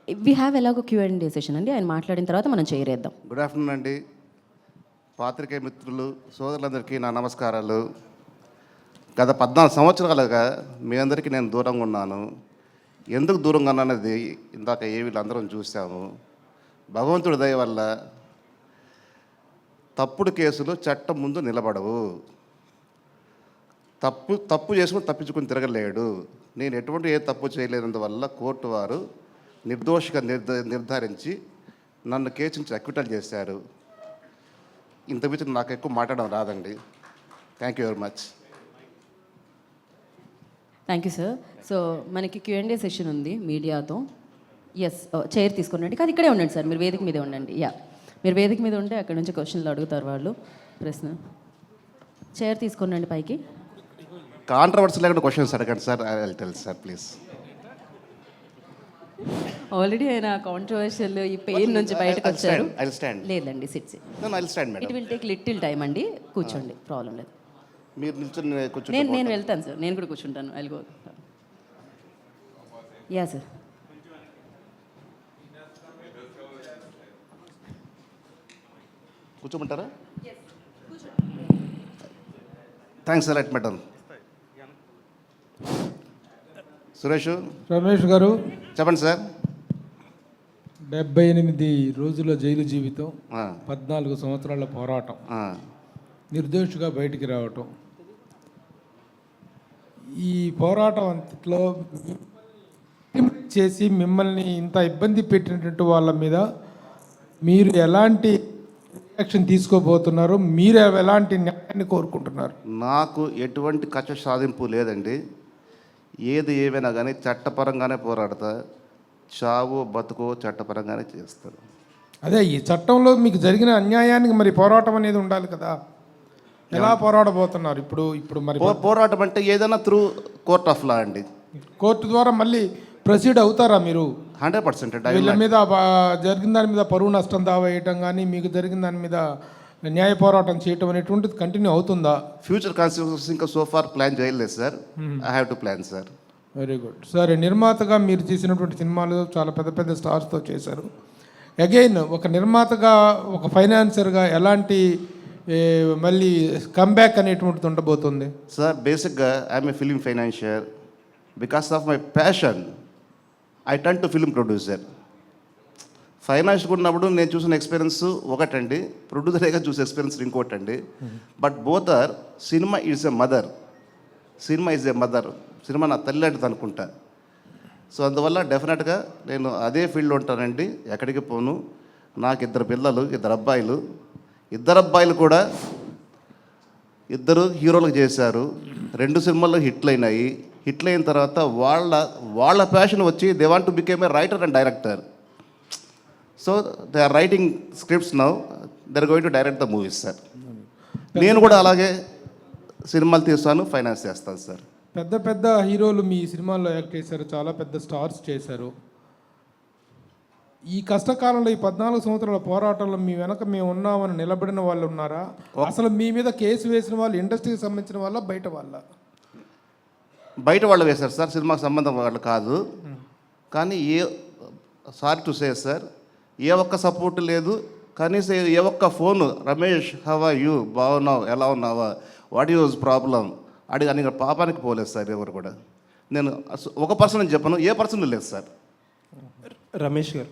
We have ఎలాగో Q&A session అండి. ఆయన మాట్లాడిన తర్వాత మనం చేరేద్దాం. గుడ్ ఆఫ్టర్నూన్ అండి. పాత్రికేయ మిత్రులు సోదరులందరికీ నా నమస్కారాలు. గత 14 సంవత్సరాలుగా మీ అందరికీ నేను దూరంగా ఉన్నాను. ఎందుకు దూరంగా ఉన్నానది ఇందాక వీళ్ళందరం చూసాము. భగవంతుడి దయ వల్ల తప్పుడు కేసులు చట్టం ముందు నిలబడవు. తప్పు చేసుకుని తప్పించుకుని తిరగలేడు. నేను ఎటువంటి తప్పు చేయలేనందువల్ల కోర్టు వారు నిర్దోషిగా నిర్ధారించి నన్ను కేసు నుంచి అక్విటల్ చేశారు. ఇంత మించి నాకు ఎక్కువ మాట్లాడడం రాదండి. Thank you very much. Thank you sir. So మనకి Q&A సెషన్ ఉంది మీడియాతో. ఎస్, చైర్ తీసుకున్నాండి. కాదు, ఇక్కడే ఉండండి సార్, మీరు వేదిక మీదే ఉండండి. మీరు వేదిక మీద ఉంటే అక్కడ నుంచి క్వశ్చన్లు అడుగుతారు వాళ్ళు. ప్రశ్న చైర్ తీసుకున్నాండి పైకి. కాంట్రవర్సీ లేకుండా క్వశ్చన్స్ అడగండి sir. I will tell sir please. Already ఆయన కాంట్రవర్షియల్ ఈ పెయిన్ నుంచి బయటకు వచ్చారు. లేదండి, SIT. It will take little time అండి. కూర్చోండి, ప్రాబ్లం లేదు. మీరు నిల్చొని కూర్చోండి. నేను వెళ్తాను సార్, నేను కూడా కూర్చుంటాను. I will go. Yeah sir. కూర్చోమంటారా? Thanks a lot madam. Suresh Ramesh garu, చెప్పండి సార్. 78 రోజుల జైలు జీవితం, 14 సంవత్సరాల పోరాటం, నిర్దోషిగా బయటికి రావటం. ఈ పోరాటం అంతట్లో చేసి మిమ్మల్ని ఇంత ఇబ్బంది పెట్టినటువంటి వాళ్ళ మీద మీరు ఎలాంటి యాక్షన్ తీసుకోబోతున్నారు? మీరు ఎలాంటి న్యాయాన్ని కోరుకుంటున్నారు? నాకు ఎటువంటి కక్ష సాధింపు లేదండి. ఏది ఏమైనా కానీ చట్టపరంగానే పోరాడతా. చావు బతుకో చట్టపరంగానే చేస్తారు. అదే, ఈ చట్టంలో మీకు జరిగిన అన్యాయానికి మరి పోరాటం అనేది ఉండాలి కదా. ఎలా పోరాడబోతున్నారు ఇప్పుడు మరి? పోరాటం అంటే ఏదైనా త్రూ కోర్ట్ ఆఫ్ లా అండి. కోర్టు ద్వారా మళ్ళీ ప్రొసీడ్ అవుతారా మీరు? 100%. వీళ్ళ మీద జరిగిన దాని మీద పరువు నష్టం దావా వేయటం కానీ మీకు జరిగిన దాని మీద న్యాయ పోరాటం చేయటం అనేటువంటిది కంటిన్యూ అవుతుందా? ఫ్యూచర్ కాన్సిక్వెన్సెస్ ఇంకా సో ఫార్ ప్లాన్ చేయలేదు sir. I have to plan sir. Very good. సరే, నిర్మాతగా మీరు చేసినటువంటి సినిమాలు చాలా పెద్ద పెద్ద స్టార్స్తో చేశారు. అగైన్ ఒక నిర్మాతగా, ఒక ఫైనాన్సర్గా ఎలాంటి మళ్ళీ కమ్బ్యాక్ అనేటువంటిది ఉండబోతుంది? సార్, బేసిక్గా I'm a film financier. Because of my passion I turn to film producer. Financial ఉన్నప్పుడు నేను చూసిన ఎక్స్పీరియన్స్ ఒకటండి, ప్రొడ్యూసర్గా చూసే ఎక్స్పీరియన్స్ ఇంకోటండి. But both are. Cinema is a mother. Cinema నా తల్లి లాంటిది అనుకుంటా. సో అందువల్ల డెఫినెట్గా నేను అదే ఫీల్డ్లో ఉంటానండి, ఎక్కడికి పోను. నాకు 2 పిల్లలు, 2 అబ్బాయిలు. 2 అబ్బాయిలు కూడా 2 హీరోలకు చేశారు. 2 సినిమాల్లో హిట్లు అయినాయి. హిట్లు అయిన తర్వాత వాళ్ళ ప్యాషన్ వచ్చి they want to became a writer and director. So they are writing scripts now. They are going to direct the movies sir. నేను కూడా అలాగే సినిమాలు తీస్తాను, ఫైనాన్స్ చేస్తాను సార్. పెద్ద పెద్ద హీరోలు మీ సినిమాల్లో యాక్ట్ చేశారు, చాలా పెద్ద స్టార్స్ చేశారు. ఈ కష్టకాలంలో, ఈ 14 సంవత్సరాల పోరాటంలో మీ వెనక మేము ఉన్నామని నిలబడిన వాళ్ళు ఉన్నారా? అసలు మీ మీద కేసు వేసిన వాళ్ళు ఇండస్ట్రీకి సంబంధించిన వాళ్ళ, బయట వాళ్ళ? బయట వాళ్ళు వేశారు సార్, సినిమాకి సంబంధం వాళ్ళు కాదు. కానీ సారీ టు సే సార్, ఏ ఒక్క సపోర్ట్ లేదు. కనీసం ఏ ఒక్క phone, Ramesh how are you, బాగున్నావు, ఎలా ఉన్నావా, వాట్ యూజ్ ప్రాబ్లం అని పాపానికి పోలేదు సార్ ఎవరు కూడా. నేను ఒక పర్సన్ చెప్పను, ఏ పర్సన్ లేదు సార్. రమేష్ గారు,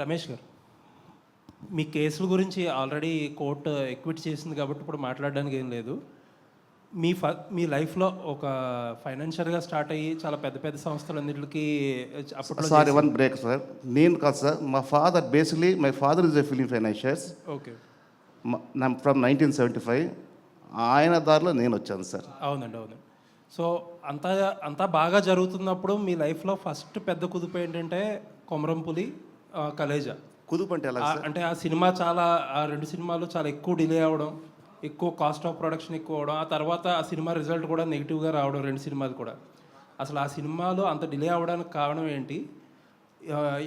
రమేష్ గారు, మీ కేసుల గురించి ఆల్రెడీ కోర్టు ఎక్విట్ చేసింది కాబట్టి ఇప్పుడు మాట్లాడడానికి ఏం లేదు. మీ లైఫ్లో ఒక ఫైనాన్షియల్గా స్టార్ట్ అయ్యి చాలా పెద్ద పెద్ద సంస్థలన్నింటికి అప్పట్లో. Sorry, one break sir. నేను కాదు సార్, మా father basically my father is a film financiers. Okay. From 1975. ఆయన దారిలో నేను వచ్చాను సార్. అవునండి. సో అంతా బాగా జరుగుతున్నప్పుడు మీ లైఫ్లో ఫస్ట్ పెద్ద కుదుపు ఏంటంటే కొమరంపులి, కలేజా. కుదుపు అంటే ఎలా? అంటే ఆ 2 సినిమాలు చాలా ఎక్కువ డిలే అవ్వడం, ఎక్కువ కాస్ట్ ఆఫ్ ప్రొడక్షన్ ఎక్కువ అవడం, ఆ తర్వాత ఆ సినిమా రిజల్ట్ కూడా నెగిటివ్గా రావడం, 2 సినిమాలు కూడా. అసలు ఆ సినిమాలు అంత డిలే అవ్వడానికి కారణం ఏంటి?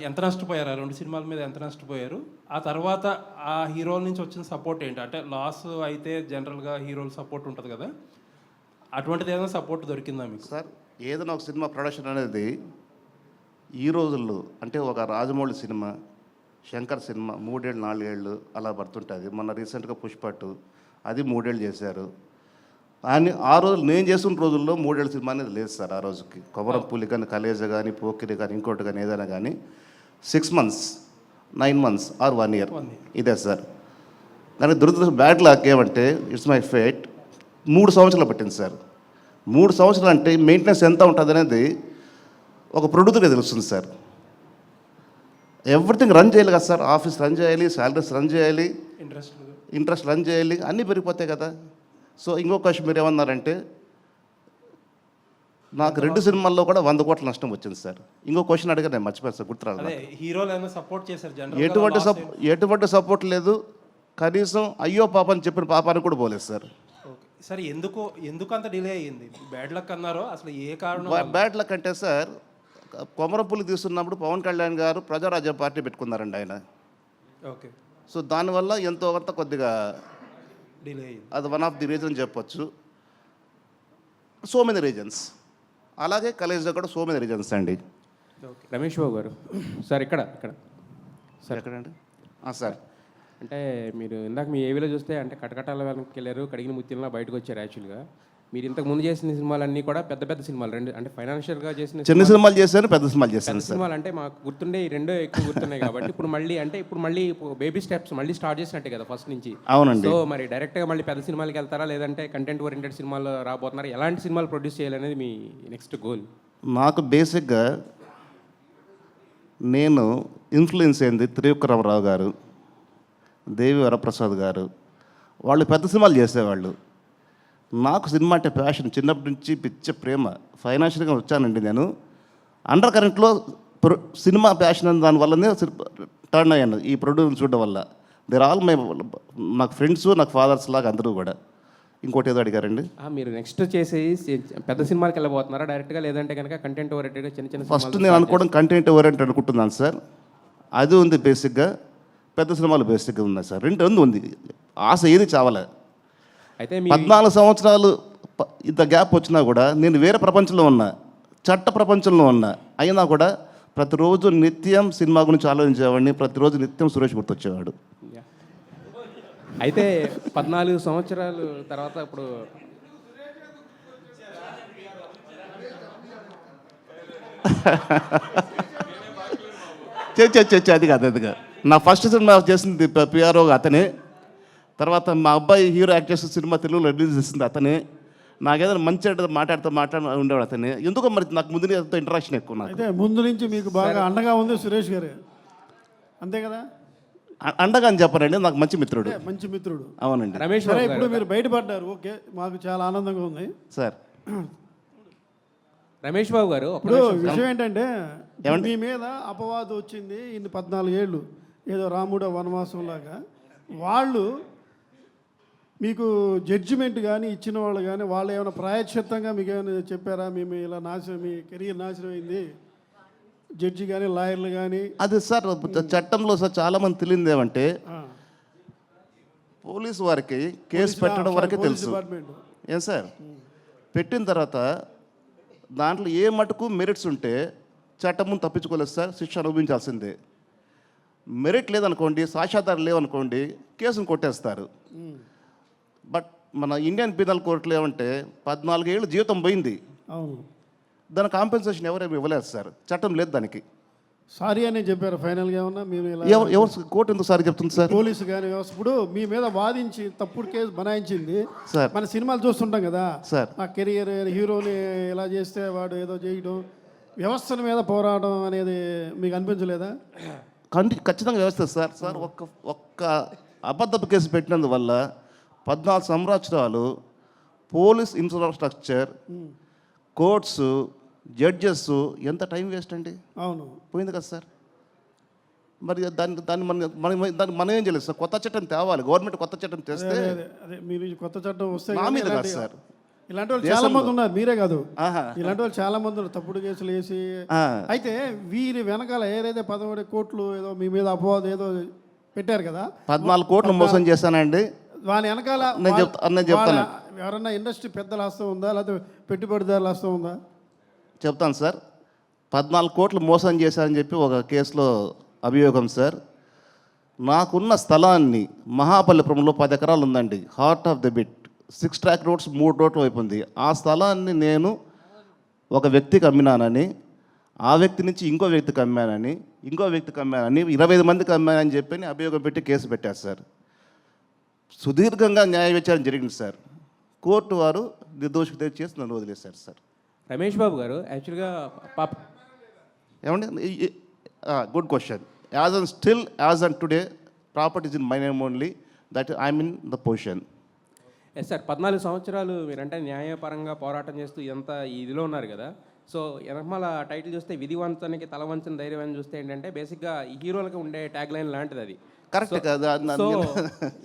ఎంత నష్టపోయారు? ఆ 2 సినిమాల మీద ఎంత నష్టపోయారు? ఆ తర్వాత ఆ హీరోల నుంచి వచ్చిన సపోర్ట్ ఏంటి? అంటే లాస్ అయితే జనరల్గా హీరోల సపోర్ట్ ఉంటుంది కదా, అటువంటిది ఏదైనా సపోర్ట్ దొరికిందా మీకు? సార్, ఏదైనా ఒక సినిమా ప్రొడక్షన్ అనేది ఈ రోజుల్లో అంటే ఒక రాజమౌళి సినిమా, శంకర్ సినిమా 3 ఏళ్ళు 4 ఏళ్ళు అలా పడుతుంటుంది. మొన్న రీసెంట్గా పుష్పట్టు అది 3 ఏళ్ళు చేశారు. కానీ ఆ రోజు నేను చేస్తున్న రోజుల్లో 3 ఏళ్ళ సినిమా అనేది లేదు సార్. ఆ రోజుకి కొమరం పులి కానీ, కలేజ కానీ, పోకిరి కానీ, ఇంకోటి కానీ ఏదైనా కానీ 6 months, 9 months ఆర్ 1 year ఇదే సార్. కానీ దురదృష్టం బ్యాడ్ లక్ ఏమంటే ఇట్స్ మై ఫేట్ 3 సంవత్సరాలు పట్టింది సార్. 3 సంవత్సరాలు అంటే మెయింటెనెన్స్ ఎంత ఉంటుంది అనేది ఒక ప్రొడ్యూసర్గా తెలుస్తుంది సార్. ఎవ్రీథింగ్ రన్ చేయాలి కదా సార్. ఆఫీస్ రన్ చేయాలి, శాలరీస్ రన్ చేయాలి, ఇంట్రెస్ట్ రన్ చేయాలి, అన్నీ పెరిగిపోతాయి కదా. సో ఇంకో క్వశ్చన్ మీరు ఏమన్నారంటే నాకు 2 సినిమాల్లో కూడా 100 కోట్ల నష్టం వచ్చింది సార్. ఇంకో క్వశ్చన్ అడిగా నేను మర్చిపోయాను సార్, గుర్తురాలి. అదే హీరోలు ఏమైనా సపోర్ట్ చేశారు ఎటువంటి సపోర్ట్ లేదు. కనీసం అయ్యో పాప అని చెప్పిన పాపానికి కూడా పోలేదు సార్. సరే ఎందుకు అంత డిలే అయ్యింది? బ్యాడ్ లక్ అన్నారో అసలు ఏ కారణం? బ్యాడ్ లక్ అంటే సార్ కొమరపుల్లి తీస్తున్నప్పుడు పవన్ కళ్యాణ్ గారు ప్రజారాజ్యం పార్టీ పెట్టుకున్నారండి ఆయన. ఓకే. సో దానివల్ల ఎంతో కొంత కొద్దిగా డిలే అయ్యింది. అది వన్ ఆఫ్ ది రీజన్ చెప్పొచ్చు. So many reasons. అలాగే కలేజ్లో కూడా సో మెనీ రీజన్స్ అండి. ఓకే. రమేష్ బాబు గారు సార్ ఇక్కడ సార్ ఎక్కడండి? సార్ అంటే మీరు ఇందాక మీ ఏవిలో చూస్తే అంటే కటకటాల వెనక్కి వెళ్ళారు, కడిగిన ముత్యంలా బయటకు వచ్చారు. యాక్చువల్గా మీరు ఇంతకు ముందు చేసిన సినిమాలన్నీ కూడా పెద్ద పెద్ద సినిమాలు, రెండు అంటే ఫైనాన్షియల్గా చేసిన చిన్న సినిమాలు చేశాను, పెద్ద సినిమాలు చేశాను సార్. సినిమాలు అంటే మాకు గుర్తుండే ఈ రెండో ఎక్కువ గుర్తున్నాయి కాబట్టి ఇప్పుడు మళ్ళీ బేబీ స్టెప్స్ మళ్ళీ స్టార్ట్ చేసినట్టే కదా ఫస్ట్ నుంచి. అవునండి. సో మరి డైరెక్ట్గా మళ్ళీ పెద్ద సినిమాలకి వెళ్తారా లేదంటే కంటెంట్ ఓరియంటెడ్ సినిమాలు రాబోతున్నారా? ఎలాంటి సినిమాలు ప్రొడ్యూస్ చేయాలనేది మీ నెక్స్ట్ గోల్? నాకు బేసిక్గా నేను ఇన్ఫ్లుయెన్స్ అయింది త్రివిక్రమరావు గారు, దేవి వరప్రసాద్ గారు. వాళ్ళు పెద్ద సినిమాలు చేసేవాళ్ళు. నాకు సినిమా అంటే ప్యాషన్, చిన్నప్పటి నుంచి పిచ్చ ప్రేమ. ఫైనాన్షియల్గా వచ్చానండి నేను. అండర్ కరెంట్లో సినిమా ప్యాషన్ అని దానివల్లనే టర్న్ అయ్యాను ఈ ప్రొడ్యూసర్ చూడడం వల్ల. దేర్ ఆల్ నాకు ఫ్రెండ్స్, నాకు ఫాదర్స్ లాగా అందరూ కూడా. ఇంకోటి ఏదో అడిగారండి. మీరు నెక్స్ట్ చేసేసి పెద్ద సినిమాకి వెళ్ళబోతున్నారా డైరెక్ట్గా లేదంటే కనుక కంటెంట్ ఓరియంటెడ్గా చిన్న చిన్న ఫస్ట్ నేను అనుకోవడం కంటెంట్ ఓరియంటెడ్ అనుకుంటున్నాను సార్. అది ఉంది బేసిక్గా. పెద్ద సినిమాలు బేసిక్గా ఉన్నాయి సార్. రెండు ఉంది. ఆశ ఏది చావలే. అయితే 14 సంవత్సరాలు ఇంత గ్యాప్ వచ్చినా కూడా నేను వేరే ప్రపంచంలో ఉన్నా, చట్ట ప్రపంచంలో ఉన్నా. అయినా కూడా ప్రతిరోజు నిత్యం సినిమా గురించి ఆలోచించేవాడిని. ప్రతిరోజు నిత్యం సురేష్ గుర్తొచ్చేవాడు. అయితే 14 సంవత్సరాలు తర్వాత ఇప్పుడు అది కాదు. నా ఫస్ట్ సినిమా చేసింది పిఆర్ఓ అతనే. తర్వాత మా అబ్బాయి హీరో యాక్ట్ చేసిన సినిమా తెలుగులో రిలీజ్ చేసింది అతనే. నాకేదైనా మంచి మాట్లాడుతూ ఉండేవాడు అతనే. ఎందుకో మరి నాకు ముందు ఇంటరాక్షన్ ఎక్కువ. నాకు అయితే ముందు నుంచి మీకు బాగా అండగా ఉంది సురేష్ గారు, అంతే కదా? అండగా అని చెప్పనండి, నాకు మంచి మిత్రుడు. మంచి మిత్రుడు. అవునండి. రమేష్ సరే, ఇప్పుడు మీరు బయటపడ్డారు, ఓకే, మాకు చాలా ఆనందంగా ఉంది సార్. రమేష్ బాబు గారు ఇప్పుడు విషయం ఏంటంటే మీ మీద అపవాదం వచ్చింది ఇన్ని 14 ఏళ్ళు, ఏదో రాముడు వనవాసం లాగా. వాళ్ళు మీకు జడ్జిమెంట్ కానీ ఇచ్చిన వాళ్ళు కానీ వాళ్ళు ఏమైనా ప్రాయశ్చిత్తంగా మీకు ఏమైనా చెప్పారా? మేము ఇలా నాశనం, మీ కెరీర్ నాశనం అయింది, జడ్జి కానీ లాయర్లు కానీ? అది సార్ చట్టంలో సార్ చాలామంది తెలియదు ఏమంటే పోలీసు వారికి కేసు పెట్టడం వరకే తెలుసు. ఏం సార్ పెట్టిన తర్వాత దాంట్లో ఏ మటుకు మెరిట్స్ ఉంటే చట్టం ముందు తప్పించుకోలేదు సార్, శిక్ష అనుభవించాల్సిందే. మెరిట్ లేదనుకోండి, సాక్ష్యాధారాలు లేవనుకోండి, కేసును కొట్టేస్తారు. బట్ మన ఇండియన్ పీనల్ కోర్టులో ఏమంటే 14 ఏళ్ళు జీవితం పోయింది. అవును. దాని కాంపెన్సేషన్ ఎవరేమి ఇవ్వలేదు సార్, చట్టం లేదు దానికి. సారీ అని చెప్పారు ఫైనల్గా ఏమన్నా? మేము ఎవరు కోర్టు ఎందుకు సారీ చెప్తుంది సార్? పోలీసు కానీ వ్యవస్థ ఇప్పుడు మీ మీద వాదించి తప్పుడు కేసు బనాయించింది సార్. మన సినిమాలు చూస్తుంటాం కదా సార్, నా కెరియర్ హీరోని ఇలా చేస్తే వాడు ఏదో చేయడం, వ్యవస్థల మీద పోరాటం అనేది మీకు అనిపించలేదా? ఖచ్చితంగా వ్యవస్థ సార్. సార్ ఒక్క అబద్ధపు కేసు పెట్టినందువల్ల 14 సంవత్సరాలు పోలీస్ ఇన్ఫ్రాస్ట్రక్చర్, కోర్ట్స్, జడ్జెస్ ఎంత టైం వేస్ట్ అండి. అవును, పోయింది కదా సార్. మరి దాన్ని మనం ఏం చేయలేదు సార్. కొత్త చట్టం తేవాలి, గవర్నమెంట్ కొత్త చట్టం తెస్తే. అదే మీరు కొత్త చట్టం వస్తే నా మీద కాదు సార్, ఇలాంటి వాళ్ళు చాలా మంది ఉన్నారు, మీరే కాదు, ఇలాంటి వాళ్ళు చాలా మంది ఉన్నారు తప్పుడు కేసులు వేసి. అయితే వీరి వెనకాల ఏదైతే 11 కోట్లు ఏదో మీ మీద అపవాదం ఏదో పెట్టారు కదా, 14 కోట్లు మోసం చేశానండి. వాని వెనకాల నేను చెప్తాను. ఎవరన్నా ఇండస్ట్రీ పెద్దల హస్తం ఉందా, లేకపోతే పెట్టుబడిదారుల హస్తం ఉందా? చెప్తాను సార్. 14 కోట్లు మోసం చేశారని చెప్పి ఒక కేసులో అభియోగం సార్. నాకున్న స్థలాన్ని మహాబలిపురంలో 10 ఎకరాలు ఉందండి, heart of the bit, 6 track roads 3 రోడ్లు వైపు ఉంది. ఆ స్థలాన్ని నేను ఒక వ్యక్తికి అమ్మినానని, ఆ వ్యక్తి నుంచి ఇంకో వ్యక్తికి అమ్మానని, ఇంకో వ్యక్తికి అమ్మానని, 25 మందికి అమ్మానని చెప్పి అభియోగం పెట్టి కేసు పెట్టారు సార్. సుదీర్ఘంగా న్యాయ విచారణ జరిగింది సార్. కోర్టు వారు నిర్దోషికి చేసి నన్ను వదిలేశారు సార్. రమేష్ బాబు గారు యాక్చువల్గా పాప ఏమండి, good question. As and today properties in my name only, that I'm in the position. Yes sir, 14 సంవత్సరాలు మీరంటే న్యాయపరంగా పోరాటం చేస్తూ ఎంత ఇదిలో ఉన్నారు కదా. సో వెనకమాల టైటిల్ చూస్తే విధి వంచనికి తల వంచని ధైర్యం అని చూస్తే ఏంటంటే బేసిక్గా ఈ హీరోలకు ఉండే ట్యాగ్ లైన్ లాంటిది అది. కరెక్ట్ కదా. సో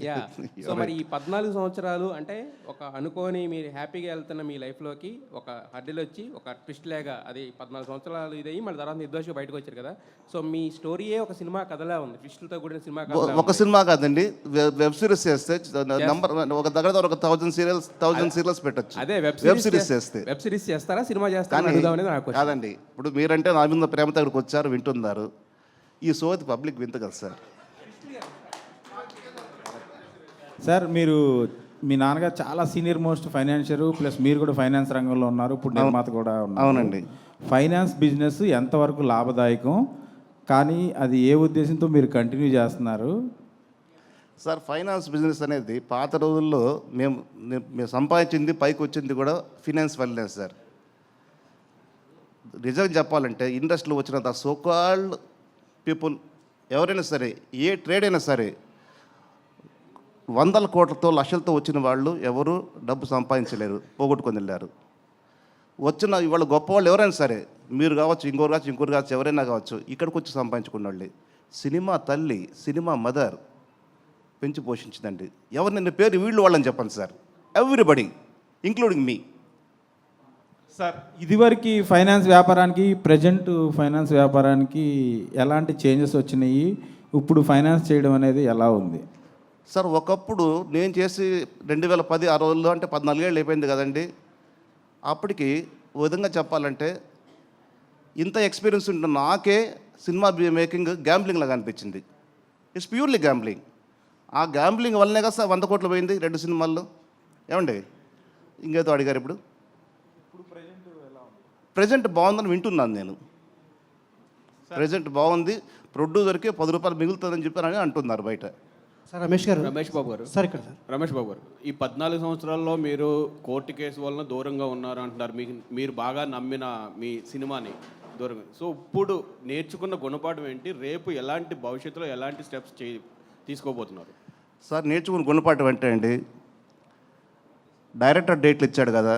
యా, సో మరి ఈ 14 సంవత్సరాలు అంటే ఒక అనుకోని మీరు హ్యాపీగా వెళ్తున్న మీ లైఫ్లోకి ఒక హడ్డీలు వచ్చి ఒక ట్విస్ట్ లేగా అది 14 సంవత్సరాలు ఇదయ్యి మళ్ళీ తర్వాత నిర్దోషిగా బయటకు వచ్చారు కదా. సో మీ స్టోరీయే ఒక సినిమా కథలా ఉంది, ట్విస్టులతో కూడిన సినిమా కథ. ఒక సినిమా కాదండి, వెబ్ సిరీస్ చేస్తే నంబర్ ఒక దగ్గర ఒక 1000 సీరియల్స్ పెట్టచ్చు. అదే వెబ్ సిరీస్ చేస్తే. వెబ్ సిరీస్ చేస్తారా, సినిమా చేస్తారా అనేది నాకు question. కాదండి, ఇప్పుడు మీరంటే నా మీద ప్రేమ దగ్గరకు వచ్చారు, వింటున్నారు. ఈ సోది పబ్లిక్ వింత కదా సార్. సార్ మీరు మీ నాన్నగారు చాలా సీనియర్ మోస్ట్ ఫైనాన్షియర్, ప్లస్ మీరు కూడా ఫైనాన్స్ రంగంలో ఉన్నారు, ఇప్పుడు నిర్మాత కూడా ఉన్నారు. అవునండి. ఫైనాన్స్ బిజినెస్ ఎంతవరకు లాభదాయకం, కానీ అది ఏ ఉద్దేశంతో మీరు కంటిన్యూ చేస్తున్నారు? సార్, ఫైనాన్స్ బిజినెస్ అనేది పాత రోజుల్లో మేము సంపాదించింది పైకి వచ్చింది కూడా ఫినాన్స్ వల్లనే సార్. నిజం చెప్పాలంటే ఇండస్ట్రీలో వచ్చినంత సోకాల్డ్ పీపుల్ ఎవరైనా సరే, ఏ ట్రేడ్ అయినా సరే, 100 కోట్లతో లక్షలతో వచ్చిన వాళ్ళు ఎవరు డబ్బు సంపాదించలేరు, పోగొట్టుకొని వెళ్ళారు. వచ్చిన ఇవాళ గొప్పవాళ్ళు ఎవరైనా సరే, మీరు కావచ్చు, ఇంకోరు కావచ్చు, ఎవరైనా కావచ్చు, ఇక్కడికి వచ్చి సంపాదించుకున్న వాళ్ళే. సినిమా తల్లి, సినిమా మదర్ పెంచి పోషించిందండి. ఎవరు నిన్న పేరు వీళ్ళు వాళ్ళని చెప్పండి సార్, ఎవ్రీబడి ఇంక్లూడింగ్ మీ. సార్ ఇదివరకు ఫైనాన్స్ వ్యాపారానికి ప్రజెంట్ ఫైనాన్స్ వ్యాపారానికి ఎలాంటి చేంజెస్ వచ్చినాయి, ఇప్పుడు ఫైనాన్స్ చేయడం అనేది ఎలా ఉంది? సార్, ఒకప్పుడు నేను చేసి 2010 ఆ రోజుల్లో అంటే 14 ఏళ్ళు అయిపోయింది కదండి. అప్పటికి ఓ విధంగా చెప్పాలంటే ఇంత ఎక్స్పీరియన్స్ ఉంటున్న నాకే సినిమా మేకింగ్ గ్యాంబ్లింగ్ లాగా అనిపించింది. It's purely gambling. ఆ గ్యాంబ్లింగ్ వల్లనే కదా సార్ 100 కోట్లు పోయింది 2 సినిమాల్లో. ఏమండి, ఇంకేదో అడిగారు. ఇప్పుడు ప్రజెంట్ బాగుందని వింటున్నాను నేను. ప్రజెంట్ బాగుంది, ప్రొడ్యూసర్కి 10 రూపాయలు మిగులుతుందని చెప్పారని అంటున్నారు బయట. సార్ రమేష్ బాబు గారు సార్ ఇక్కడ సార్ రమేష్ బాబు గారు, ఈ 14 సంవత్సరాల్లో మీరు కోర్టు కేసు వలన దూరంగా ఉన్నారు అంటున్నారు. మీరు బాగా నమ్మిన మీ సినిమాని దూరంగా. సో ఇప్పుడు నేర్చుకున్న గుణపాఠం ఏంటి, రేపు ఎలాంటి భవిష్యత్తులో ఎలాంటి స్టెప్స్ తీసుకోబోతున్నారు? సార్, నేర్చుకుని గుణపాఠం అంటే అండి, డైరెక్టర్ డేట్లు ఇచ్చాడు కదా,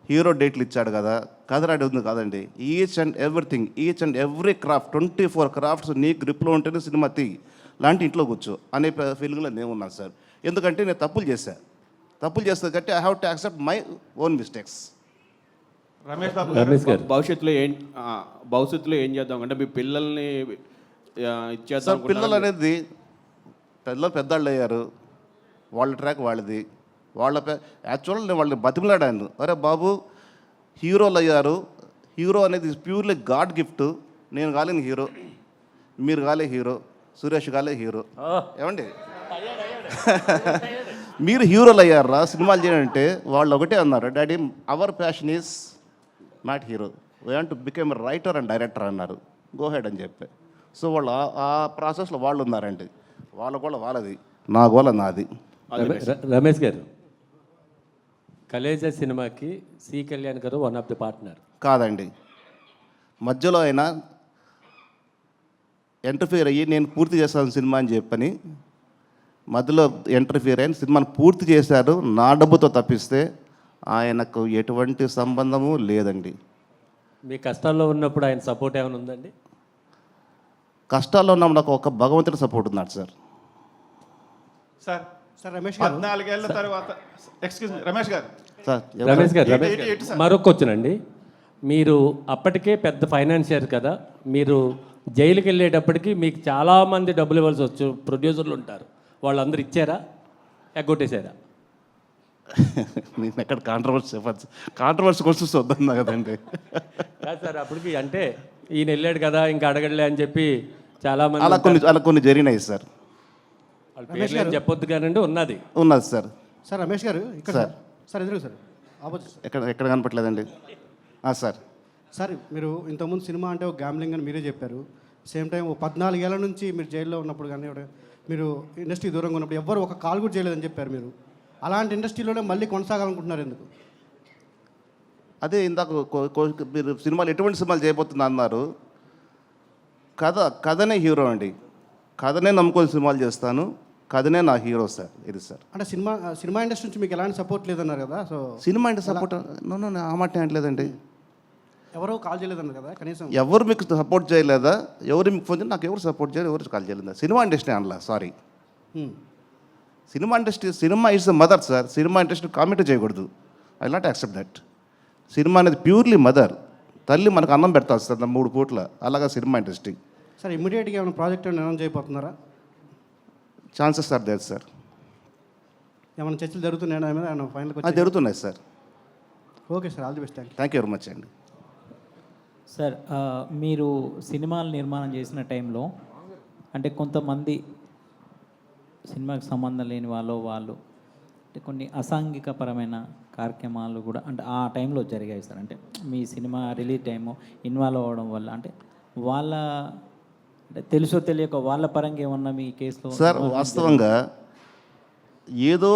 హీరో డేట్లు ఇచ్చాడు కదా, కథ రెడీ ఉంది కాదండి. Each and every craft 24 crafts నీ గ్రిప్లో ఉంటేనే సినిమా లాంటి ఇంట్లో కూర్చో అనే ఫీలింగ్లో నేను ఉన్నాను సార్. ఎందుకంటే నేను తప్పులు చేస్తే కాబట్టి I have to accept my own mistakes. Ramesh గారు, భవిష్యత్తులో ఏం చేద్దాం అంటే మీ పిల్లల్ని ఇచ్చేద్దాం? సార్, పిల్లలు అనేది పెద్దవాళ్ళు అయ్యారు, వాళ్ళ ట్రాక్ వాళ్ళది. యాక్చువల్ నేను వాళ్ళని బతిమలాడాను, అరే బాబు హీరోలు అయ్యారు, హీరో అనేది ప్యూర్లీ గాడ్ గిఫ్ట్. నేను కాలేని హీరో, మీరు కాలే హీరో, సురేష్ కాలే హీరో. ఏమండి, మీరు హీరోలు అయ్యారా సినిమాలు చేయాలంటే వాళ్ళు ఒకటే అన్నారు, daddy hour passion is not hero, we want to become writer and director అన్నారు. గో హెడ్ అని చెప్పి. సో వాళ్ళు ఆ ప్రాసెస్లో వాళ్ళు ఉన్నారండి. వాళ్ళ గోళ వాళ్ళది, నా గోళ నాది. రమేష్ గారు, కలేజా సినిమాకి సి కళ్యాణ్ గారు వన్ ఆఫ్ ది పార్ట్నర్ కాదండి. మధ్యలో అయినా ఎంటర్ఫియర్ అయ్యి నేను పూర్తి చేస్తాను సినిమా అని చెప్పని మధ్యలో ఎంటర్ఫియర్ అయిన సినిమాను పూర్తి చేశారు నా డబ్బుతో తప్పిస్తే ఆయనకు ఎటువంటి సంబంధము లేదండి. మీ కష్టాల్లో ఉన్నప్పుడు ఆయన సపోర్ట్ ఏమైనా ఉందండి? కష్టాల్లో ఉన్నప్పుడు నాకు ఒక భగవంతుడి సపోర్ట్ ఉన్నాడు సార్. సార్ సార్ రమేష్ గారు 14 ఏళ్ల తర్వాత రమేష్ గారు సార్, రమేష్ గారు మరొక క్వశ్చన్ అండి. మీరు అప్పటికే పెద్ద ఫైనాన్షియర్ కదా, మీరు జైలుకి వెళ్ళేటప్పటికి మీకు చాలామంది డబ్బులు ఇవ్వాల్సి వచ్చు, ప్రొడ్యూసర్లు ఉంటారు, వాళ్ళందరూ ఇచ్చారా, ఎగ్గొట్టేశారా? నేను ఎక్కడ కాంట్రవర్సీ క్వశ్చన్స్ వద్దన్నా కదండి. కాదు సార్, అప్పటికి అంటే ఈయన వెళ్ళాడు కదా ఇంకా అడగడలే అని చెప్పి చాలామంది అలా కొన్ని జరిగినాయి సార్. వాళ్ళ పేర్లు ఏం చెప్పొద్దు కానండి, ఉన్నది సార్. సార్ రమేష్ గారు ఇక్కడ సార్. సార్ ఎదురు సార్ ఆపోజిట్ ఎక్కడ కనపట్లేదండి. సార్. సార్ మీరు ఇంతకుముందు సినిమా అంటే ఒక గ్యామ్లింగ్ అని మీరే చెప్పారు. సేమ్ టైం 14 ఏళ్ల నుంచి మీరు జైల్లో ఉన్నప్పుడు కానీ మీరు ఇండస్ట్రీ దూరంగా ఉన్నప్పుడు ఎవ్వరు ఒక కాల్ కూడా చేయలేదని చెప్పారు మీరు. అలాంటి ఇండస్ట్రీలోనే మళ్ళీ కొనసాగాలనుకుంటున్నారు ఎందుకు? అదే ఇందాక మీరు సినిమాలు ఎటువంటి సినిమాలు చేయబోతున్నా అన్నారు. కథనే హీరో అండి. కథనే నమ్ముకొని సినిమాలు చేస్తాను. కథనే నా హీరో సార్. ఇది సార్. అంటే సినిమా ఇండస్ట్రీ నుంచి మీకు ఎలాంటి సపోర్ట్ లేదన్నారు కదా. సో సినిమా అంటే సపోర్ట్ ఆ మాట అనట్లేదండి. ఎవరో కాల్ చేయలేదన్నారు కదా కనీసం. ఎవరు మీకు సపోర్ట్ చేయలేదా? ఎవరు మీకు ఫోన్ చేయాలి? నాకు ఎవరు సపోర్ట్ చేయలేదు, ఎవరు కాల్ చేయలేదా? సినిమా ఇండస్ట్రీ అనలా, sorry. Cinema it's the mother sir. Cinema industry comment చేయకూడదు. I not accept that. Cinema అనేది ప్యూర్లీ మదర్. తల్లి మనకు అన్నం పెడతా వస్తుంది 3 పూట్ల. అలాగా సినిమా ఇండస్ట్రీ. సార్ ఇమ్మీడియట్గా ఏమైనా ప్రాజెక్ట్ అనౌన్స్ చేయబోతున్నారా? Chances are there sir. ఏమైనా చర్చలు జరుగుతున్నాయా? ఫైనల్కి అది జరుగుతున్నాయి sir. Okay sir, all the best. Thank you very much అండి. సార్ మీరు సినిమాలు నిర్మాణం చేసిన టైంలో అంటే కొంతమంది సినిమాకి సంబంధం లేని వాళ్ళు అంటే కొన్ని అసాంఘికపరమైన కార్యక్రమాలు కూడా అంటే ఆ టైంలో జరిగాయి సార్. అంటే మీ సినిమా రిలీజ్ టైము ఇన్వాల్వ్ అవ్వడం వల్ల అంటే వాళ్ళ అంటే తెలుసో తెలియక వాళ్ళ పరంగా ఏమన్నా మీ కేసులో? సార్ వాస్తవంగా ఏదో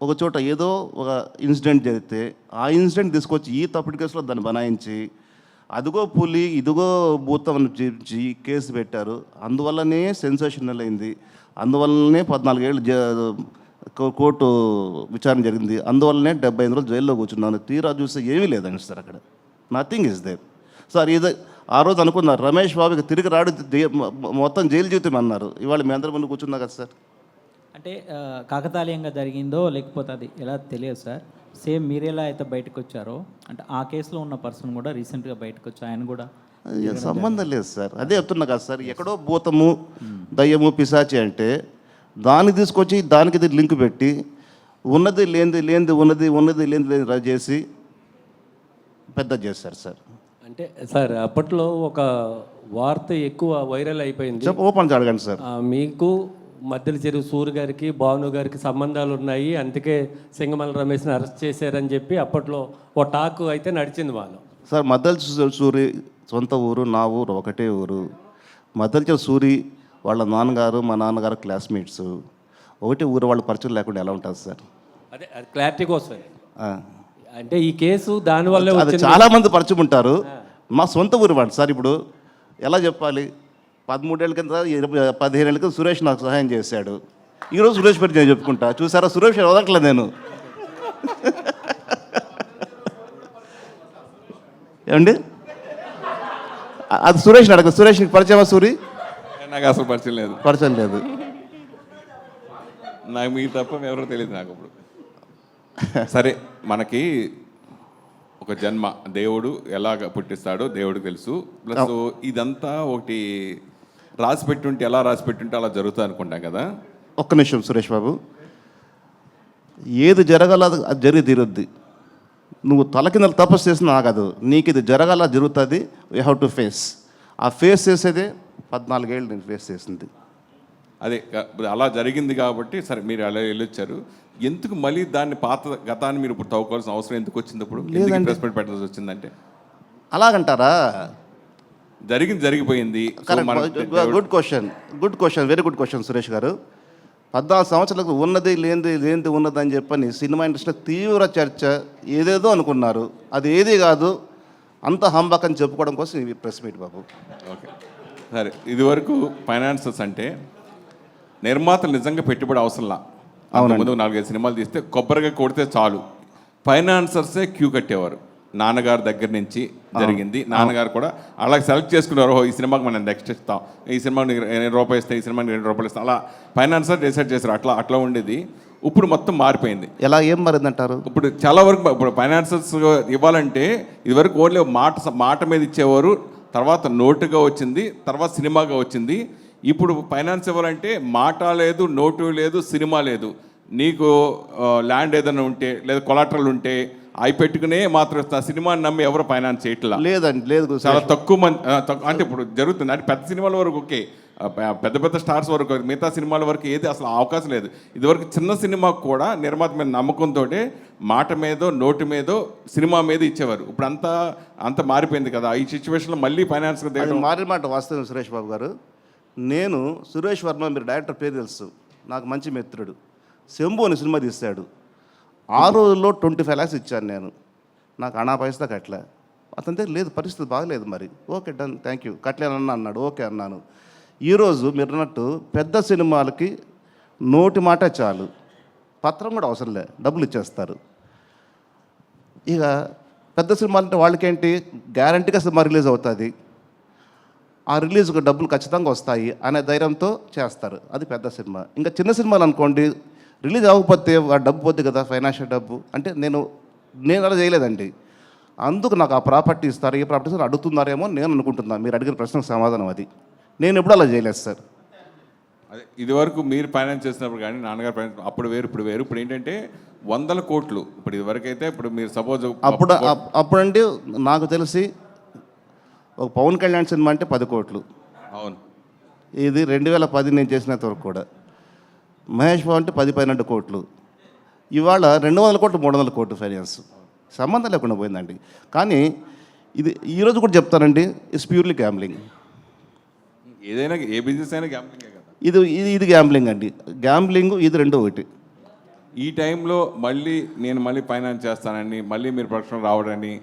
ఒక చోట ఏదో ఒక ఇన్సిడెంట్ జరిగితే ఆ ఇన్సిడెంట్ తీసుకొచ్చి ఈ తప్పుడు కేసులో దాన్ని బనాయించి అదిగో పులి ఇదిగో భూతం అని చూపించి కేసు పెట్టారు. అందువల్లనే సెన్సేషనల్ అయింది. అందువల్లనే 14 ఏళ్ళు కోర్టు విచారణ జరిగింది. అందువల్లనే 75 రోజులు జైల్లో కూర్చున్నాను. తీరా చూస్తే ఏమీ లేదండి సార్. అక్కడ నథింగ్ ఇస్ దేర్ సార్. ఇది ఆ రోజు అనుకున్నారు రమేష్ బాబుకి తిరిగి రాడు, మొత్తం జైలు జీవితం అన్నారు. ఇవాళ మీ అందరి ముందు కూర్చున్నా కదా సార్. అంటే కాకతాళీయంగా జరిగిందో లేకపోతే అది ఎలా తెలియదు సార్. సేమ్ మీరెలా అయితే బయటకు వచ్చారో అంటే ఆ కేసులో ఉన్న పర్సన్ కూడా రీసెంట్గా బయటకు వచ్చి ఆయన కూడా సంబంధం లేదు సార్. అదే చెప్తున్నా కదా సార్. ఎక్కడో భూతము దయ్యము పిశాచి అంటే దాన్ని తీసుకొచ్చి దానికి ఇది లింక్ పెట్టి ఉన్నది లేనిది ఉన్నది చేసి పెద్ద చేశారు సార్. అంటే సార్ అప్పట్లో ఒక వార్త ఎక్కువ వైరల్ అయిపోయింది. ఓపెన్ అడగండి సార్. మీకు మద్దెల చెరువు సూరి గారికి భాను గారికి సంబంధాలు ఉన్నాయి, అందుకే సింగమల రమేష్ని అరెస్ట్ చేశారని చెప్పి అప్పట్లో ఓ టాక్ అయితే నడిచింది వాళ్ళు. సార్ మద్దెల సూరి సొంత ఊరు, నా ఊరు ఒకటే ఊరు. మద్దెల చెరువు సూరి వాళ్ళ నాన్నగారు మా నాన్నగారు క్లాస్మేట్స్. ఒకటే ఊరు, వాళ్ళ పరిచయం లేకుండా ఎలా ఉంటుంది సార్? అదే అది క్లారిటీ కోసం. అంటే ఈ కేసు దానివల్లే అది చాలామంది పరిచయం ఉంటారు. మా సొంత ఊరు వాడు సార్. ఇప్పుడు ఎలా చెప్పాలి? 13 ఏళ్ళ కింద 15 ఏళ్ళ కింద సురేష్ నాకు సహాయం చేశాడు. ఈరోజు సురేష్ పెట్టి నేను చెప్పుకుంటా. చూసారా, సురేష్ వదలట్లేదు నేను. ఏమండి అది సురేష్ని అడగ. సురేష్ నీకు పరిచయమా? సూరి నాకు అసలు పరిచయం లేదు. నాకు మీకు తప్ప ఎవరో తెలియదు నాకు ఇప్పుడు. సరే, మనకి ఒక జన్మ దేవుడు ఎలాగ పుట్టిస్తాడో దేవుడికి తెలుసు. ప్లస్ ఇదంతా ఒకటి రాసి పెట్టుంటే ఎలా రాసి పెట్టుంటే అలా జరుగుతుంది అనుకుంటాం కదా. ఒక్క నిమిషం సురేష్ బాబు. ఏది జరగాల అది జరిగి తీరుద్ది. నువ్వు తల కింద తపస్సు చేసిన ఆగదు. నీకు ఇది జరగాల జరుగుతుంది. You have to face. ఆ ఫేస్ చేసేదే 14 ఏళ్ళు నేను ఫేస్ చేసింది. అదే అలా జరిగింది కాబట్టి సరే మీరు అలా వెళ్ళొచ్చారు. ఎందుకు మళ్ళీ దాన్ని గతాన్ని మీరు ఇప్పుడు తవ్వుకోవాల్సిన అవసరం ఎందుకు వచ్చింది? ఇప్పుడు ఇన్వెస్ట్మెంట్ పెట్టాల్సి వచ్చిందంటే అలాగంటారా? జరిగిపోయింది. Good question, very good question Suresh గారు. 14 సంవత్సరాలకు ఉన్నది లేనిది ఉన్నదని చెప్పని సినిమా ఇండస్ట్రీలో తీవ్ర చర్చ. ఏదేదో అనుకున్నారు, అది ఏది కాదు. అంత హంబక్ అని చెప్పుకోవడం కోసం ఈ ప్రెస్ మీట్ బాబు. ఓకే సరే. ఇదివరకు ఫైనాన్సర్స్ అంటే నిర్మాతలు నిజంగా పెట్టుబడి అవసరంలా. ముందు 4-5 సినిమాలు తీస్తే కొబ్బరిగా కొడితే చాలు. ఫైనాన్సర్సే క్యూ కట్టేవారు. నాన్నగారి దగ్గర నుంచి జరిగింది. నాన్నగారు కూడా అలాగే సెలెక్ట్ చేసుకున్నారు. ఈ సినిమాకి మనం నెక్స్ట్ ఇస్తాం, ఈ సినిమాకి ₹2 ఇస్తాం, ఈ సినిమాకి ₹2 ఇస్తాం, అలా ఫైనాన్సర్ డిసైడ్ చేశారు. అట్లా ఉండేది. ఇప్పుడు మొత్తం మారిపోయింది. ఎలా ఏం మారిందంటారు? ఇప్పుడు చాలా వరకు ఇప్పుడు ఫైనాన్సర్స్ ఇవ్వాలంటే ఇదివరకు ఓన్లీ మాట మీద ఇచ్చేవారు. తర్వాత నోటుగా వచ్చింది, తర్వాత సినిమాగా వచ్చింది. ఇప్పుడు ఫైనాన్స్ ఇవ్వాలంటే మాట లేదు, నోటు లేదు, సినిమా లేదు. నీకు ల్యాండ్ ఏదైనా ఉంటే లేదా కొలాటరల్ ఉంటే అవి పెట్టుకునే మాత్రం ఇస్తున్నారు. సినిమాని నమ్మి ఎవరు ఫైనాన్స్ చేయట్లా. లేదండి, లేదు. చాలా తక్కువ మంది అంటే ఇప్పుడు జరుగుతుంది అంటే పెద్ద సినిమాల వరకు ఓకే, పెద్ద పెద్ద స్టార్స్ వరకు, మిగతా సినిమాల వరకు ఏది అసలు అవకాశం లేదు. ఇదివరకు చిన్న సినిమాకు కూడా నిర్మాత మీద నమ్మకంతో మాట మీదో నోటి మీదో సినిమా మీద ఇచ్చేవారు. ఇప్పుడు అంత మారిపోయింది కదా. ఈ సిచ్యువేషన్లో మళ్ళీ ఫైనాన్స్ అది మారిన మాట వాస్తవం సురేష్ బాబు గారు. నేను సురేష్ వర్మ, మీరు డైరెక్టర్ పేరు తెలుసు, నాకు మంచి మిత్రుడు. శంభు అని సినిమా తీశాడు. ఆ రోజుల్లో 25 lakhs ఇచ్చాను నేను. నాకు అనా పైసా కట్టలే. అతని దగ్గర లేదు, పరిస్థితి బాగలేదు. మరి ఓకే డన్, థ్యాంక్ యూ, కట్టలేనన్నా అన్నాడు. ఓకే అన్నాను. ఈరోజు మీరు అన్నట్టు పెద్ద సినిమాలకి నోటి మాట చాలు, పత్రం కూడా అవసరం లే, డబ్బులు ఇచ్చేస్తారు. ఇక పెద్ద సినిమాలు అంటే వాళ్ళకేంటి, గ్యారంటీగా సినిమా రిలీజ్ అవుతుంది, ఆ రిలీజ్కి డబ్బులు ఖచ్చితంగా వస్తాయి అనే ధైర్యంతో చేస్తారు. అది పెద్ద సినిమా. ఇంకా చిన్న సినిమాలు అనుకోండి, రిలీజ్ అవ్వకపోతే ఆ డబ్బు పోద్ది కదా, ఫైనాన్షియల్ డబ్బు. అంటే నేను అలా చేయలేదండి. అందుకు నాకు ఆ ప్రాపర్టీ ఇస్తారు, ఏ ప్రాపర్టీ ఇస్తారు అడుగుతున్నారేమో నేను అనుకుంటున్నాను. మీరు అడిగిన ప్రశ్నకు సమాధానం అది. నేను ఎప్పుడు అలా చేయలేదు సార్. అదే ఇదివరకు మీరు ఫైనాన్స్ చేసినప్పుడు కానీ నాన్నగారు ఫైనాన్స్ అప్పుడు వేరు ఇప్పుడు వేరు. ఇప్పుడు ఏంటంటే 100 కోట్లు. ఇప్పుడు ఇదివరకు అయితే ఇప్పుడు మీరు సపోజ్ అప్పుడంటే నాకు తెలిసి ఒక పవన్ కళ్యాణ్ సినిమా అంటే 10 కోట్లు. అవును, ఇది 2010 నేను చేసినంత వరకు కూడా. మహేష్ బాబు అంటే 10-12 కోట్లు. ఇవాళ 200 కోట్లు 300 కోట్లు ఫైనాన్స్. సంబంధం లేకుండా పోయిందండి. కానీ ఇది ఈరోజు కూడా చెప్తానండి, ఇట్స్ ప్యూర్లీ గ్యాంబ్లింగ్. ఏదైనా ఏ బిజినెస్ అయినా గ్యాంబ్లింగే కదా. ఇది గ్యాంబ్లింగ్ అండి. గ్యాంబ్లింగ్ ఇది రెండో ఒకటి. ఈ టైంలో నేను మళ్ళీ ఫైనాన్స్ చేస్తానని మళ్ళీ మీరు ప్రొడక్షన్ రావడని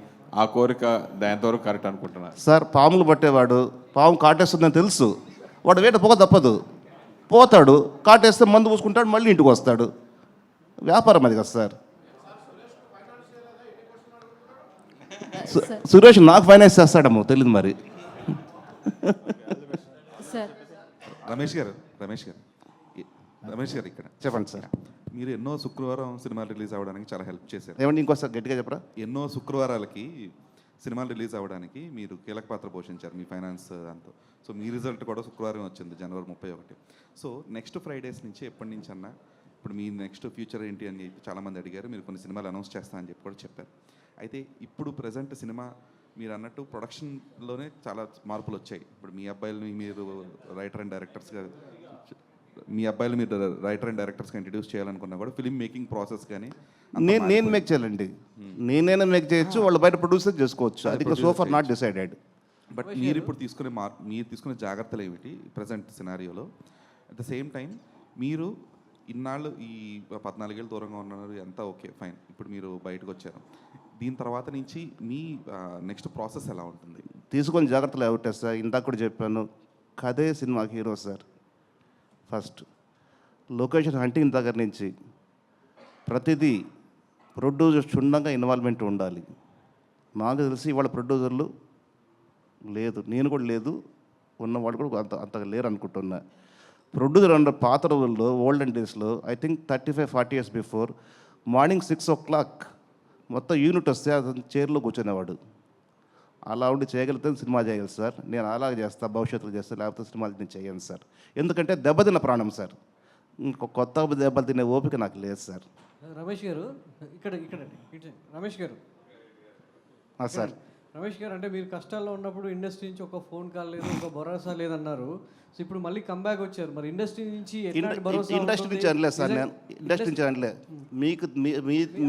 ఆ కోరిక దాంతవరకు కరెక్ట్ అనుకుంటున్నారు సార్. పాములు పట్టేవాడు పాము కాటేస్తుందని తెలుసు, వాడు వేట పోక తప్పదు, పోతాడు, కాటేస్తే మందు పూసుకుంటాడు, మళ్ళీ ఇంటికి వస్తాడు. వ్యాపారం అది కదా సార్. సురేష్ నాకు ఫైనాన్స్ చేస్తాడమ్మో తెలియదు మరి. సార్ రమేష్ గారు ఇక్కడ చెప్పండి సార్. మీరు ఎన్నో శుక్రవారం సినిమా రిలీజ్ అవ్వడానికి చాలా హెల్ప్ చేశారు. ఏమంటే ఇంకోసారి గట్టిగా చెప్పరా. ఎన్నో శుక్రవారాలకి సినిమాలు రిలీజ్ అవ్వడానికి మీరు కీలక పాత్ర పోషించారు మీ ఫైనాన్స్ దాంతో. సో మీ రిజల్ట్ కూడా శుక్రవారం వచ్చింది, జనవరి 31. సో నెక్స్ట్ ఫ్రైడేస్ నుంచి ఎప్పటి నుంచి అన్నా ఇప్పుడు మీ నెక్స్ట్ ఫ్యూచర్ ఏంటి అని చెప్పి చాలామంది అడిగారు. మీరు కొన్ని సినిమాలు అనౌన్స్ చేస్తానని చెప్పి కూడా చెప్పారు. అయితే ఇప్పుడు ప్రజెంట్ సినిమా మీరు అన్నట్టు ప్రొడక్షన్లోనే చాలా మార్పులు వచ్చాయి. ఇప్పుడు మీ అబ్బాయిలని మీరు రైటర్ అండ్ డైరెక్టర్స్గా ఇంట్రడ్యూస్ చేయాలనుకున్నా కూడా ఫిల్మ్ మేకింగ్ ప్రాసెస్ కానీ నేను మేక్ చేయాలండి. నేనైనా మేక్ చేయొచ్చు, వాళ్ళు బయట ప్రొడ్యూసర్ చేసుకోవచ్చు. అది so far not decided. But మీరు ఇప్పుడు తీసుకునే జాగ్రత్తలు ఏమిటి ప్రజెంట్ సినారియోలో? అట్ ద సేమ్ టైం మీరు ఇన్నాళ్ళు ఈ 14 ఏళ్ళు దూరంగా ఉన్నారు, ఎంత ఓకే ఫైన్. ఇప్పుడు మీరు బయటకు వచ్చారు, దీని తర్వాత నుంచి మీ నెక్స్ట్ ప్రాసెస్ ఎలా ఉంటుంది? తీసుకొని జాగ్రత్తలు ఏమిటా సార్? ఇందాక కూడా చెప్పాను, కథే సినిమాకి hero sir. First location hunting దగ్గర నుంచి ప్రతిదీ ప్రొడ్యూసర్ క్షుణ్ణంగా ఇన్వాల్వ్మెంట్ ఉండాలి. నాకు తెలిసి ఇవాళ ప్రొడ్యూసర్లు లేదు, నేను కూడా లేదు, ఉన్నవాళ్ళు కూడా అంతగా లేరు అనుకుంటున్నా. ప్రొడ్యూసర్ అన్న పాత రోజుల్లో ఓల్డెన్ డేస్లో I think 35-40 years before morning 6 o'clock మొత్తం యూనిట్ వస్తే అతను చైర్లో కూర్చునేవాడు. అలా ఉండి చేయగలిగితే సినిమా చేయాలి సార్. నేను అలాగే చేస్తా, భవిష్యత్తులో చేస్తాను, లేకపోతే సినిమాలు నేను చేయను సార్. ఎందుకంటే దెబ్బతిన్న ప్రాణం సార్. కొత్త దెబ్బలు తినే ఓపిక నాకు లేదు సార్. రమేష్ గారు ఇక్కడ రమేష్ గారు సార్. రమేష్ గారు అంటే మీరు కష్టాల్లో ఉన్నప్పుడు ఇండస్ట్రీ నుంచి ఒక ఫోన్ కాల్ లేదు, ఒక భరోసా లేదన్నారు. సో ఇప్పుడు మళ్ళీ కంబ్యాక్ వచ్చారు, మరి ఇండస్ట్రీ నుంచి ఇండస్ట్రీ నుంచి అనలేదు సార్. నేను ఇండస్ట్రీ నుంచి అనలే,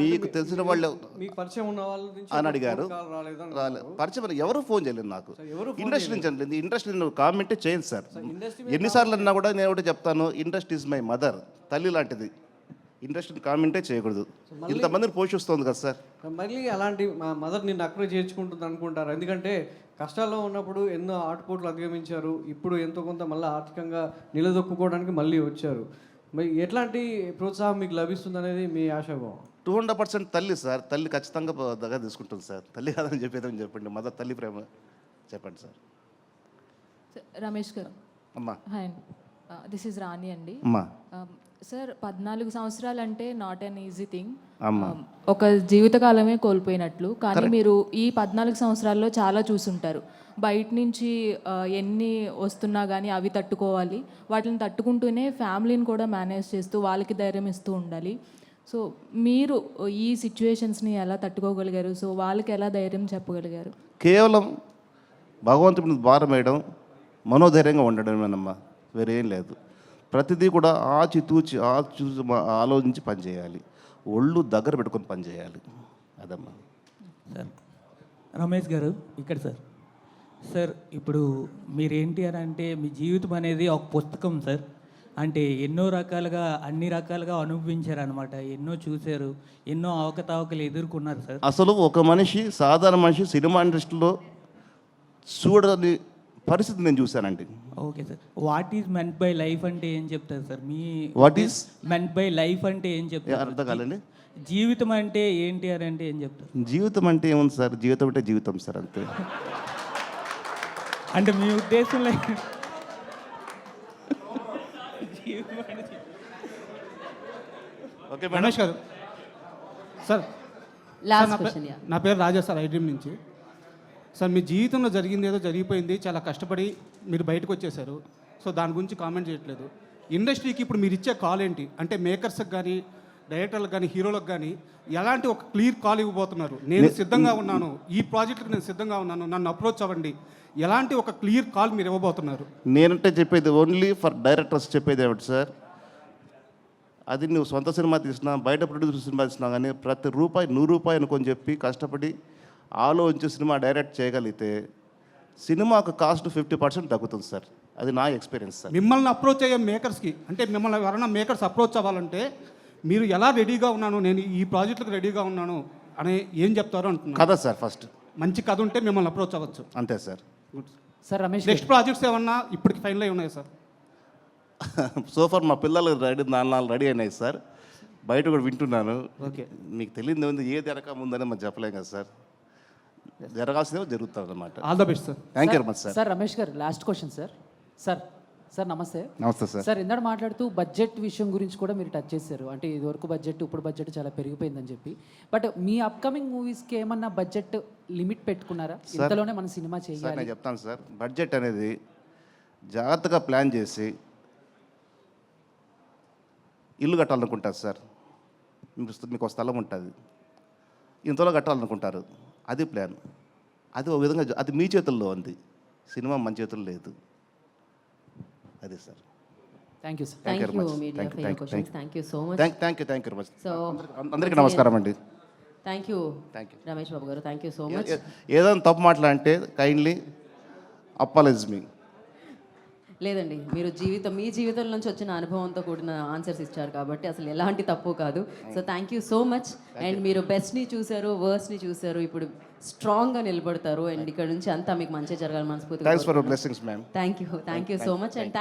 మీకు తెలిసిన వాళ్ళు మీకు పరిచయం ఉన్న వాళ్ళ నుంచి అని అడిగారు. రాలేదు పరిచయం, ఎవరు ఫోన్ చేయలేదు నాకు. ఇండస్ట్రీ నుంచి అనలేదు. ఇండస్ట్రీ కామెంటే చేయండి సార్. ఎన్నిసార్లు అన్నా కూడా నేను ఒకటి చెప్తాను, ఇండస్ట్రీ ఇస్ మై మదర్, తల్లి లాంటిది. ఇండస్ట్రీని కామెంటే చేయకూడదు. ఇంతమందిని పోషిస్తుంది కదా సార్. మళ్ళీ అలాంటి మా మదర్ నిన్ను అక్కడే చేర్చుకుంటుంది అనుకుంటారు. ఎందుకంటే కష్టాల్లో ఉన్నప్పుడు ఎన్నో ఆటుపోట్లు అధిగమించారు, ఇప్పుడు ఎంతో కొంత మళ్ళీ ఆర్థికంగా నిలదొక్కుకోవడానికి మళ్ళీ వచ్చారు. మరి ఎట్లాంటి ప్రోత్సాహం మీకు లభిస్తుంది అనేది మీ ఆశాభావం? 200% తల్లి సార్. తల్లి ఖచ్చితంగా దగ్గర తీసుకుంటుంది సార్. తల్లి కాదని చెప్పేదని చెప్పండి, మదర్ తల్లి ప్రేమ చెప్పండి సార్. రమేష్ గారు అమ్మా. హాయ్, దిస్ ఈజ్ రాణి అండి. అమ్మా సార్, 14 సంవత్సరాలు అంటే నాట్ అన్ ఈజీ థింగ్. అమ్మా ఒక జీవితకాలమే కోల్పోయినట్లు. కానీ మీరు ఈ 14 సంవత్సరాల్లో చాలా చూసుంటారు. బయట నుంచి ఎన్ని వస్తున్నా కానీ అవి తట్టుకోవాలి, వాటిని తట్టుకుంటూనే ఫ్యామిలీని కూడా మేనేజ్ చేస్తూ వాళ్ళకి ధైర్యం ఇస్తూ ఉండాలి. సో మీరు ఈ సిచ్యువేషన్స్ని ఎలా తట్టుకోగలిగారు? సో వాళ్ళకి ఎలా ధైర్యం చెప్పగలిగారు? కేవలం భగవంతుడి మీద భారం వేయడం, మనోధైర్యంగా ఉండడమేనమ్మా, వేరేం లేదు. ప్రతిదీ కూడా ఆచితూచి ఆలోచించి పనిచేయాలి, ఒళ్ళు దగ్గర పెట్టుకొని పనిచేయాలి, అదమ్మా. సార్ రమేష్ గారు ఇక్కడ సార్ ఇప్పుడు మీరేంటి అని అంటే మీ జీవితం అనేది ఒక పుస్తకం సార్. అంటే ఎన్నో రకాలుగా అన్ని రకాలుగా అనుభవించారు అనమాట, ఎన్నో చూశారు, ఎన్నో అవకతవకలు ఎదుర్కొన్నారు సార్. అసలు ఒక మనిషి, సాధారణ మనిషి సినిమా ఇండస్ట్రీలో చూడని పరిస్థితి నేను చూశానండి. Okay sir, what is meant by life అంటే ఏం చెప్తారు sir? Me what is meant by life అంటే ఏం చెప్తారు? అర్థం కాలండి. జీవితం అంటే ఏంటి అని అంటే ఏం చెప్తారు? జీవితం అంటే ఏముంది సార్, జీవితం అంటే జీవితం సార్, అంతే. అంటే మీ ఉద్దేశంలో ఓకే రమేష్ గారు సార్, లాస్ట్ క్వశ్చన్. నా పేరు రాజా సార్, ఐడ్రీమ్ నుంచి. సార్, మీ జీవితంలో జరిగింది ఏదో జరిగిపోయింది, చాలా కష్టపడి మీరు బయటకు వచ్చేసారు. సో దాని గురించి కామెంట్ చేయట్లేదు. ఇండస్ట్రీకి ఇప్పుడు మీరు ఇచ్చే కాల్ ఏంటి అంటే, మేకర్స్కి కానీ, డైరెక్టర్లకు కానీ, హీరోలకు కానీ ఎలాంటి ఒక క్లియర్ కాల్ ఇవ్వబోతున్నారు? నేను సిద్ధంగా ఉన్నాను, ఈ ప్రాజెక్టుకి నేను సిద్ధంగా ఉన్నాను, నన్ను అప్రోచ్ అవ్వండి, ఎలాంటి ఒక క్లియర్ కాల్ మీరు ఇవ్వబోతున్నారు? నేనంటే చెప్పేది ఓన్లీ ఫర్ డైరెక్టర్స్ చెప్పేది ఏమిటి సార్, అది నువ్వు సొంత సినిమా తీసినా, బయట ప్రొడ్యూసర్ సినిమా తీసినా కానీ ప్రతి రూపాయి 100 రూపాయలు అనుకొని చెప్పి కష్టపడి ఆలోచించి సినిమా డైరెక్ట్ చేయగలిగితే సినిమాకు కాస్ట్ 50% తగ్గుతుంది సార్. అది నా ఎక్స్పీరియన్స్ సార్. మిమ్మల్ని అప్రోచ్ అయ్యే మేకర్స్కి, అంటే మిమ్మల్ని ఎవరైనా మేకర్స్ అప్రోచ్ అవ్వాలంటే మీరు ఎలా రెడీగా ఉన్నాను, నేను ఈ ప్రాజెక్టులకు రెడీగా ఉన్నాను అని ఏం చెప్తారో అంటున్నాను. కదా సార్, ఫస్ట్ మంచి కథ ఉంటే మిమ్మల్ని అప్రోచ్ అవ్వచ్చు, అంతే sir. Sir Ramesh, next projects ఏమన్నా ఇప్పటికి ఫైనల్ అయి ఉన్నాయి సార్? సోఫర్ మా పిల్లలు నాలుగు రెడీ అయినాయి సార్, బయట కూడా వింటున్నాను. ఓకే, మీకు తెలియదు ఉంది, ఏది జరగక ముందని మనం చెప్పలేం కదా సార్, జరగాల్సిందే జరుగుతుంది అన్నమాట. All the best sir. Thank you very much sir. Sir Ramesh గారు, లాస్ట్ క్వశ్చన్ సార్. సార్ నమస్తే. నమస్తే సార్. సార్, ఇందాక మాట్లాడుతూ బడ్జెట్ విషయం గురించి కూడా మీరు టచ్ చేశారు. అంటే ఇదివరకు బడ్జెట్, ఇప్పుడు బడ్జెట్ చాలా పెరిగిపోయిందని చెప్పి. బట్ మీ అప్కమింగ్ మూవీస్కి ఏమన్నా బడ్జెట్ లిమిట్ పెట్టుకున్నారా? ఇంతలోనే మన సినిమా సార్ చేయాలి? నేను చెప్తాను సార్, బడ్జెట్ అనేది జాగ్రత్తగా ప్లాన్ చేసి ఇల్లు కట్టాలనుకుంటారు సార్. మీకు ఒక స్థలం ఉంటుంది, ఇంతలో కట్టాలనుకుంటారు, అది ప్లాన్. అది ఒక విధంగా అది మీ చేతుల్లో ఉంది, సినిమా మన చేతుల్లో లేదు, అది sir. Thank you sir. Thank you media for your questions. Thank you so much. Thank you very much. So అందరికీ నమస్కారం అండి. థ్యాంక్ యూ రమేష్ బాబు గారు, థ్యాంక్ యూ సో మచ్. ఏదైనా తప్పు మాట్లాడంటే కైండ్లీ అపాలైజ్ మీ. లేదండి, మీరు మీ జీవితం నుంచి వచ్చిన అనుభవంతో కూడిన ఆన్సర్స్ ఇచ్చారు కాబట్టి అసలు ఎలాంటి తప్పు కాదు. So thank you so much. And మీరు బెస్ట్ని చూశారు, వర్స్ట్ని చూశారు, ఇప్పుడు స్ట్రాంగ్గా నిలబడతారు. అండ్ ఇక్కడ నుంచి అంతా మీకు మంచి జరగాలి మనస్ఫూర్తిగా. Thanks for your blessings ma'am. Thank you so much. And